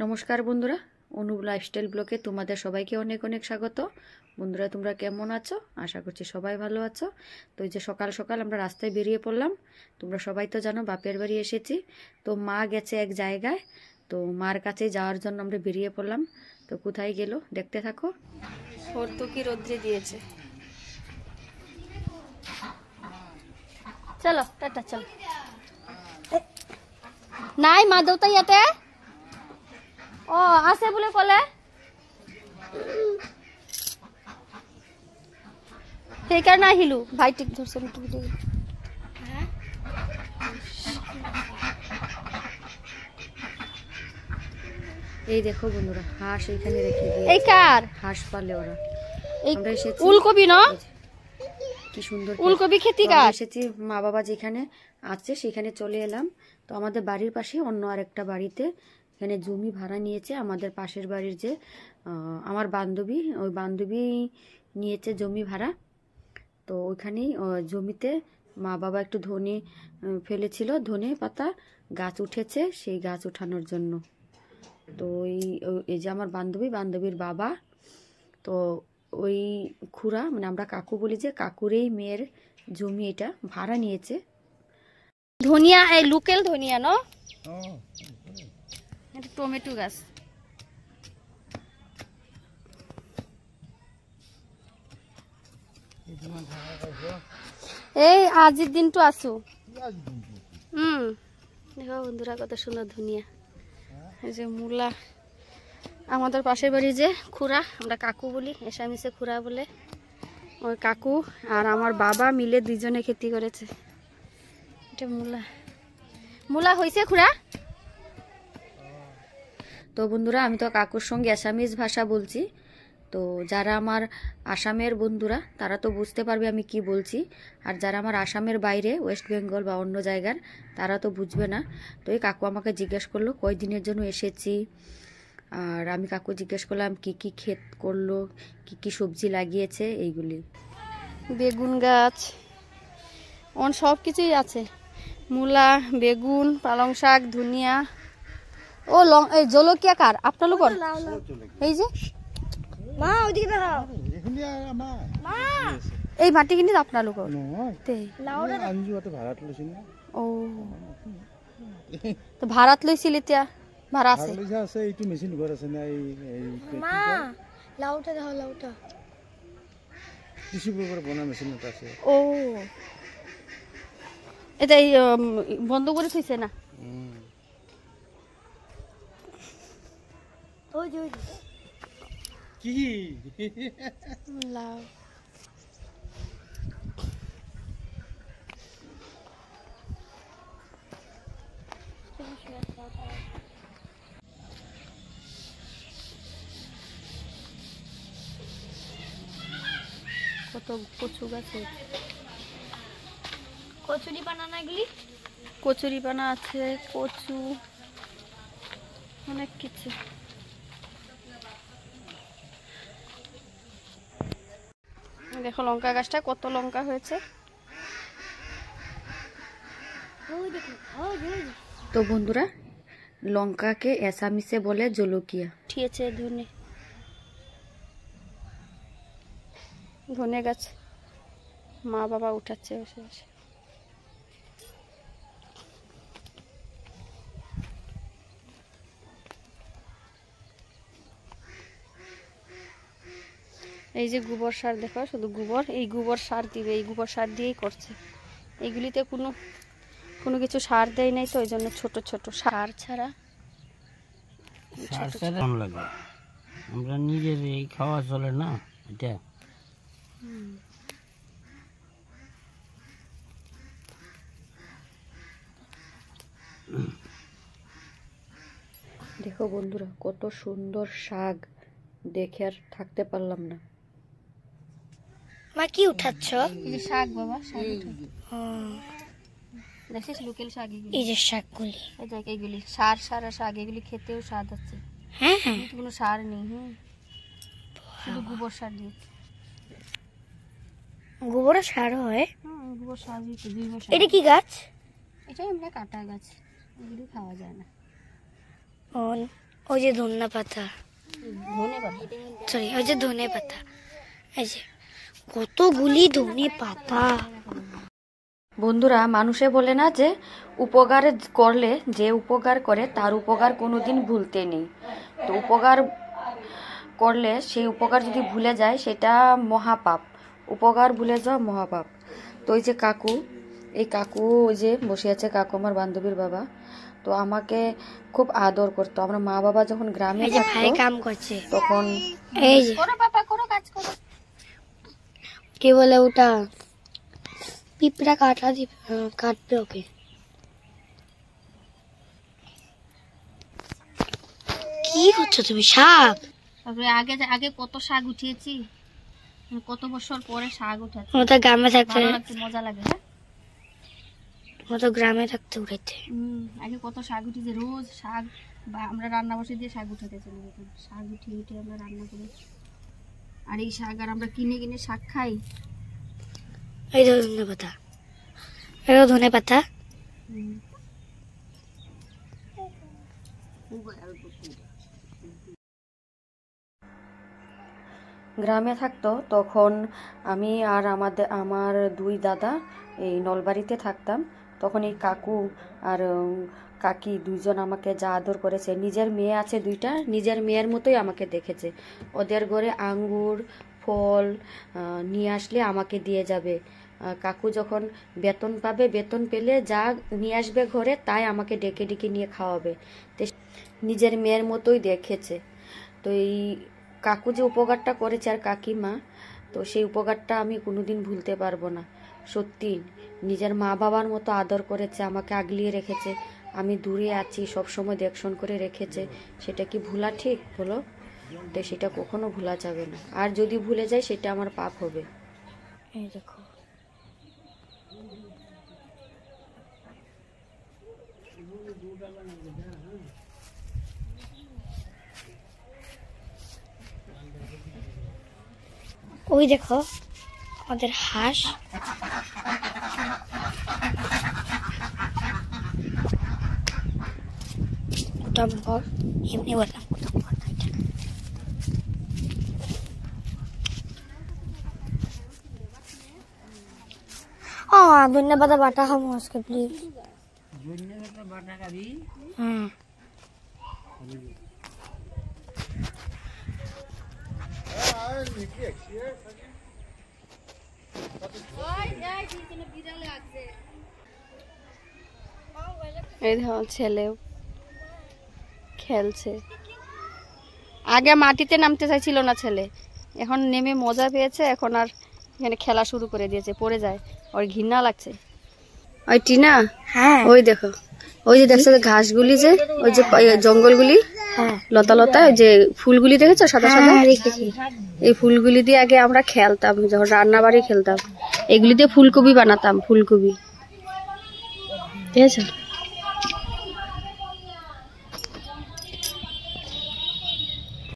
নমস্কার বন্ধুরা, অনুপ লাইফস্টাইল ব্লগে তোমাদের সবাইকে অনেক অনেক স্বাগত। বন্ধুরা, তোমরা কেমন আছো? আশা করছি সবাই ভালো আছো। তো এই যে সকাল সকাল আমরা রাস্তায় বেরিয়ে পড়লাম। তোমরা সবাই তো জানো বাপের বাড়ি এসেছি। তো মা গেছে এক জায়গায়, তো মার কাছে যাওয়ার জন্য আমরা বেরিয়ে পড়লাম। তো কোথায় গেল দেখতে থাকো। ভর্তুকি রোদ্রে দিয়েছে। চলো টাটা, চলো। নাই মা দেউতা ইয়াতে ও আছে বলে কলে সেইকাৰণে আহিলো। ভাইটিক ধরছে এই দেখো বন্ধুরা, হাঁস এখানে রেখে দিয়ে এই কার হাঁস পালে ওরা। আমরা এসেছি উলকপি না, কি সুন্দর উলকপি খেতে এসেছি। মা বাবা যেখানে আছে সেখানে চলে এলাম। তো আমাদের বাড়ির পাশে অন্য আরেকটা বাড়িতে এখানে জমি ভাড়া নিয়েছে। আমাদের পাশের বাড়ির যে আমার বান্ধবী, ওই বান্ধবী নিয়েছে জমি ভাড়া। তো ওইখানেই জমিতে মা বাবা একটু ধনে ফেলেছিল, ধনে পাতা গাছ উঠেছে, সেই গাছ উঠানোর জন্য। তো এই যে আমার বান্ধবীর বাবা, তো ওই খুড়া মানে আমরা কাকু বলি, যে কাকুরেই মেয়ের জমি এটা ভাড়া নিয়েছে। ধনিয়া, এই লোকেল ধনিয়া ন, এটা টমেটো গাছ। এই আজির দিন তো আসো। দেখো বন্ধুরা কত সুন্দর ধনিয়া। এই যে মূলা, আমাদের পাশের বাড়ি যে খুড়া, আমরা কাকু বলি, এসা মিশে খুড়া বলে, ওই কাকু আর আমার বাবা মিলে দুজনে খেতি করেছে। এটা মূলা হয়েছে খুড়া। তো বন্ধুরা, আমি তো কাকুর সঙ্গে আসামিজ ভাষা বলছি। তো যারা আমার আসামের বন্ধুরা তারা তো বুঝতে পারবে আমি কি বলছি, আর যারা আমার আসামের বাইরে ওয়েস্ট বেঙ্গল বা অন্য জায়গার তারা তো বুঝবে না। তো এই কাকু আমাকে জিজ্ঞেস করলো কয়দিনের জন্য এসেছি, আর আমি কাকু জিজ্ঞেস করলাম কি কি ক্ষেত করলো, কি কি সবজি লাগিয়েছে এইগুলি। বেগুন গাছ সব কিছুই আছে, মূলা, বেগুন, পালং শাক, ধনিয়া। ও এই জলকিয়া কার আপনালোকৰ? এই যে মা ওইদিকে দেখাও, এই মাটিখিনি আপোনালোকৰ? ও তো ভাড়াত লৈছিল, এতিয়া ভাড়া আছে। এইটো মেচিন ঘৰ আছে না, এই মা লাউটা দেখাও, লাউটা টিস্যু পেপার বনা মেচিন এটা আছে। ও এটা এই বন্ধ করে থইছে না? ওই যে কি লাউ। কত কচু গাছ, কচুরি পানা না এগুলি? কচুরি পানা আছে, কচু, অনেক কিছু। দেখো লঙ্কা গাছটা কত লঙ্কা হয়েছে। তো বন্ধুরা, লঙ্কাকে এসামিসে বলে জলকিয়া। ঠিয়েছে ধনে গাছ, মা বাবা উঠাচ্ছে বসে বসে। এই যে গোবর সার দেখো, শুধু গোবর, এই গোবর সার দিবে, এই গোবর সার দিয়েই করছে। এইগুলিতে কোনো কিছু সার দেয় নাই, তো ওই জন্য ছোট ছোট সার ছাড়া। আমরা নিজের এই খাওয়া চলে না এটা। দেখো বন্ধুরা, কত সুন্দর শাক, দেখে আর থাকতে পারলাম না। মা কি উঠাচ্ছ? এই যে শাক বাবা, শাক দেখছিস, লোকাল শাক। এই যে শাকগুলি, এই দেখ, এইগুলি সার শাক, এগুলি খেতেও স্বাদ আছে। হ্যাঁ হ্যাঁ, কোনো সার নেই, শুধু গোবর সার দিয়েছে। গোবর সার হয়? গোবর সার দিয়েছে, জৈব সার। এটা কি গাছ? এটা আমরা কাটা গাছ, এগুলি খাওয়া যায় না। ওই যে ধনে পাতা, সরি ওই যে ধনে পাতা, এই যে কতগুলি ধনে পাতা। বন্ধুরা, মানুষে বলে না যে উপকার করলে যে উপকার করে তার উপকার কোনোদিন ভুলতে নেই। তো উপকার করলে সেই উপকার যদি ভুলে যায় সেটা মহাপাপ, উপকার ভুলে যাওয়া মহাপাপ। তো ওই যে কাকু, এই কাকু ওই যে বসে আছে, কাকু আমার বান্ধবীর বাবা। তো আমাকে খুব আদর করতো। আমরা মা বাবা যখন গ্রামে ভাই কাম করছে তখন এই যে কি বলে ওটা, পিঁপড়া কাটবে ওকে। কি করছো তুমি? শাক? তারপরে আগে আগে কত শাক উঠিয়েছি, কত বছর পরে শাক উঠাচ্ছি। ওটা গ্রামে থাকতে ভালো লাগছে, মজা লাগে। হ্যাঁ, ওটা গ্রামে থাকতে উঠেছে। আগে কত শাক উঠেছে, রোজ শাক, বা আমরা রান্না বসে দিয়ে শাক উঠাতে চলে যেতাম। শাক উঠিয়ে উঠে আমরা রান্না করি। আর এই শাক আর আমরা কিনে কিনে শাক খাই। এই ধনে পাতা, এই ধনে পাতা। গ্রামে থাকতো তখন আমি আর আমার দুই দাদা এই নলবাড়িতে থাকতাম। তখন এই কাকু আর কাকি দুইজন আমাকে যা আদর করেছে, নিজের মেয়ে আছে দুইটা, নিজের মেয়ের মতোই আমাকে দেখেছে। ওদের ঘরে আঙ্গুর ফল নিয়ে আসলে আমাকে দিয়ে যাবে। কাকু যখন বেতন পাবে, বেতন পেলে যা নিয়ে আসবে ঘরে তাই আমাকে ডেকে ডেকে নিয়ে খাওয়াবে। তো নিজের মেয়ের মতোই দেখেছে। তো এই কাকু যে উপকারটা করেছে আর কাকিমা, তো সেই উপকারটা আমি কোনোদিন ভুলতে পারবো না। সত্যি নিজের মা বাবার মতো আদর করেছে, আমাকে আগলিয়ে রেখেছে। আমি দূরে আছি সবসময় দেখশন করে রেখেছে, সেটা কি ভুলা ঠিক বলো? তো সেটা কখনো ভুলা যাবে না। আর যদি ভুলে যাই সেটা আমার পাপ হবে। এই দেখো ওই দেখো আমাদের হাঁস। এমনি বললাম ধন্যবাদ। বাটা খাবো আজকে প্লিজ। হ্যাঁ এই ধর ছেলেও খেলছে। আগে মাটিতে নামতে চাইছিল না ছেলে, এখন নেমে মজা পেয়েছে, এখন আর এখানে খেলা শুরু করে দিয়েছে, পড়ে যায়, ওর ঘৃণা লাগছে। ওই টিনা, হ্যাঁ ওই দেখো, ওই যে দেখছো ঘাসগুলি, যে ওই যে জঙ্গলগুলি, লতা লতা, ওই যে ফুলগুলি দেখেছো সাদা সাদা, এই ফুলগুলি দিয়ে আগে আমরা খেলতাম যখন রান্না বাড়ি খেলতাম। এগুলি দিয়ে ফুলকপি বানাতাম, ফুলকপি, ঠিক আছে।